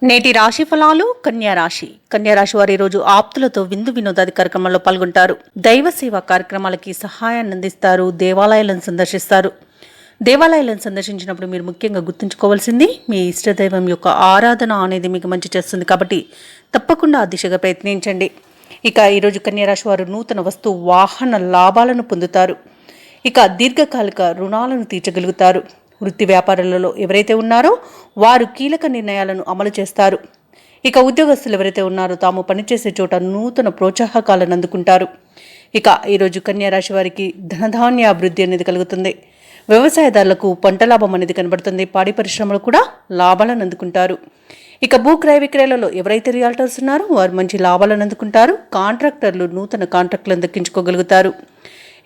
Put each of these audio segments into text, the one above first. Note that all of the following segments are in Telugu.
నేటి రాశి ఫలాలు కన్యా రాశి వారు ఈరోజు ఆప్తులతో విందు వినోదాది కార్యక్రమాల్లో పాల్గొంటారు. దైవ సేవా కార్యక్రమాలకి సహాయాన్ని అందిస్తారు. దేవాలయాలను సందర్శిస్తారు. దేవాలయాలను సందర్శించినప్పుడు మీరు ముఖ్యంగా గుర్తుంచుకోవాల్సింది మీ ఇష్టదైవం యొక్క ఆరాధన అనేది మీకు మంచి చేస్తుంది. కాబట్టి తప్పకుండా ఆ దిశగా ప్రయత్నించండి. ఇక ఈరోజు కన్యారాశి వారు నూతన వస్తు వాహన లాభాలను పొందుతారు. ఇక దీర్ఘకాలిక రుణాలను తీర్చగలుగుతారు. వృత్తి వ్యాపారాలలో ఎవరైతే ఉన్నారో వారు కీలక నిర్ణయాలను అమలు చేస్తారు. ఇక ఉద్యోగస్తులు ఎవరైతే ఉన్నారో తాము పనిచేసే చోట నూతన ప్రోత్సాహకాలను అందుకుంటారు. ఇక ఈరోజు కన్యారాశి వారికి ధనధాన్య అభివృద్ధి అనేది కలుగుతుంది. వ్యవసాయదారులకు పంట లాభం అనేది కనబడుతుంది. పాడి పరిశ్రమలు కూడా లాభాలను అందుకుంటారు. ఇక భూ క్రయ విక్రయాలలో ఎవరైతే రియాల్టర్స్ ఉన్నారో వారు మంచి లాభాలను అందుకుంటారు. కాంట్రాక్టర్లు నూతన కాంట్రాక్టులను దక్కించుకోగలుగుతారు.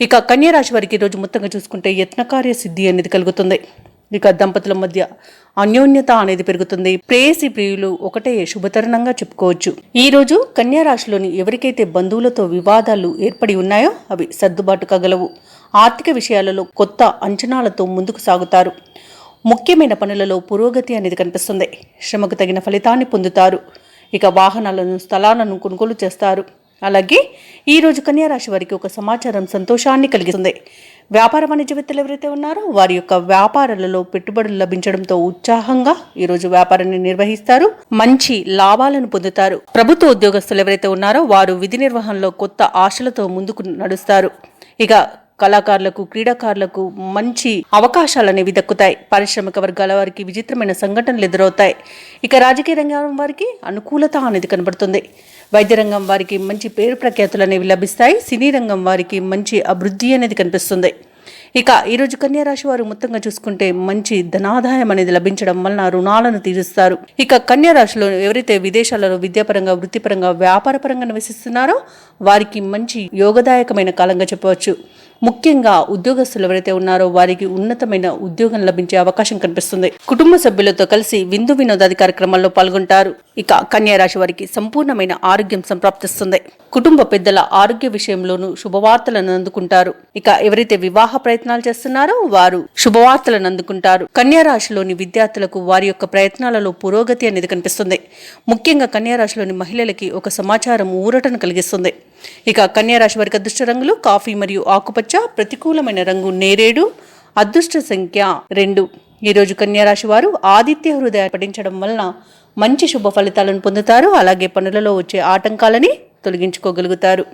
ఇక కన్యారాశి వారికి ఈరోజు మొత్తంగా చూసుకుంటే యత్నకార్య సిద్ధి అనేది కలుగుతుంది. ఇక దంపతుల మధ్య అన్యోన్యత అనేది పెరుగుతుంది. ప్రేయసి ప్రియులు ఒకటే శుభతరుణంగా చెప్పుకోవచ్చు. ఈ రోజు కన్యారాశిలోని ఎవరికైతే బంధువులతో వివాదాలు ఏర్పడి ఉన్నాయో అవి సర్దుబాటు కాగలవు. ఆర్థిక విషయాలలో కొత్త అంచనాలతో ముందుకు సాగుతారు. ముఖ్యమైన పనులలో పురోగతి అనేది కనిపిస్తుంది. శ్రమకు తగిన ఫలితాన్ని పొందుతారు. ఇక వాహనాలను స్థలాలను కొనుగోలు చేస్తారు. అలాగే ఈరోజు కన్యారాశి వారికి ఒక సమాచారం సంతోషాన్ని కలిగిస్తుంది. వ్యాపార వాణిజ్యవేత్తలు ఎవరైతే ఉన్నారో వారి యొక్క వ్యాపారాలలో పెట్టుబడులు లభించడంతో ఉత్సాహంగా ఈరోజు వ్యాపారాన్ని నిర్వహిస్తారు. మంచి లాభాలను పొందుతారు. ప్రభుత్వ ఉద్యోగస్తులు ఎవరైతే ఉన్నారో వారు విధి నిర్వహణలో కొత్త ఆశలతో ముందుకు నడుస్తారు. ఇక కళాకారులకు క్రీడాకారులకు మంచి అవకాశాలు అనేవి దక్కుతాయి. పారిశ్రామిక వర్గాల వారికి విచిత్రమైన సంఘటనలు ఎదురవుతాయి. ఇక రాజకీయ రంగం వారికి అనుకూలత అనేది కనబడుతుంది. వైద్య రంగం వారికి మంచి పేరు ప్రఖ్యాతులు అనేవి లభిస్తాయి. సినీ రంగం వారికి మంచి అభివృద్ధి అనేది కనిపిస్తుంది. ఇక ఈరోజు కన్యారాశి వారు మొత్తంగా చూసుకుంటే మంచి ధనాదాయం అనేది లభించడం వలన రుణాలను తీరుస్తారు. ఇక కన్యారాశిలో ఎవరైతే విదేశాలలో విద్యాపరంగా వృత్తిపరంగా వ్యాపారపరంగా నివసిస్తున్నారో వారికి మంచి యోగదాయకమైన కాలంగా చెప్పవచ్చు. ముఖ్యంగా ఉద్యోగస్తులు ఎవరైతే ఉన్నారో వారికి ఉన్నతమైన ఉద్యోగం లభించే అవకాశం కనిపిస్తుంది. కుటుంబ సభ్యులతో కలిసి విందు వినోదాది కార్యక్రమాల్లో పాల్గొంటారు. ఇక కన్యారాశి వారికి సంపూర్ణమైన ఆరోగ్యం సంప్రాప్తిస్తుంది. కుటుంబ పెద్దల ఆరోగ్య విషయంలోనూ శుభవార్తలను అందుకుంటారు. ఇక ఎవరైతే వివాహ ప్రయత్నాలు చేస్తున్నారో వారు శుభవార్తలను అందుకుంటారు. కన్యారాశిలోని విద్యార్థులకు వారి యొక్క ప్రయత్నాలలో పురోగతి అనేది కనిపిస్తుంది. ముఖ్యంగా కన్యారాశిలోని మహిళలకి ఒక సమాచారం ఊరటను కలిగిస్తుంది. ఇక కన్యారాశి వారికి అదృష్ట రంగులు కాఫీ మరియు ఆకుపచ్చ, ప్రతికూలమైన రంగు నేరేడు, అదృష్ట సంఖ్య 2. ఈరోజు కన్యారాశి వారు ఆదిత్య హృదయ పఠించడం వలన మంచి శుభ ఫలితాలను పొందుతారు. అలాగే పనులలో వచ్చే ఆటంకాలని తొలగించుకోగలుగుతారు.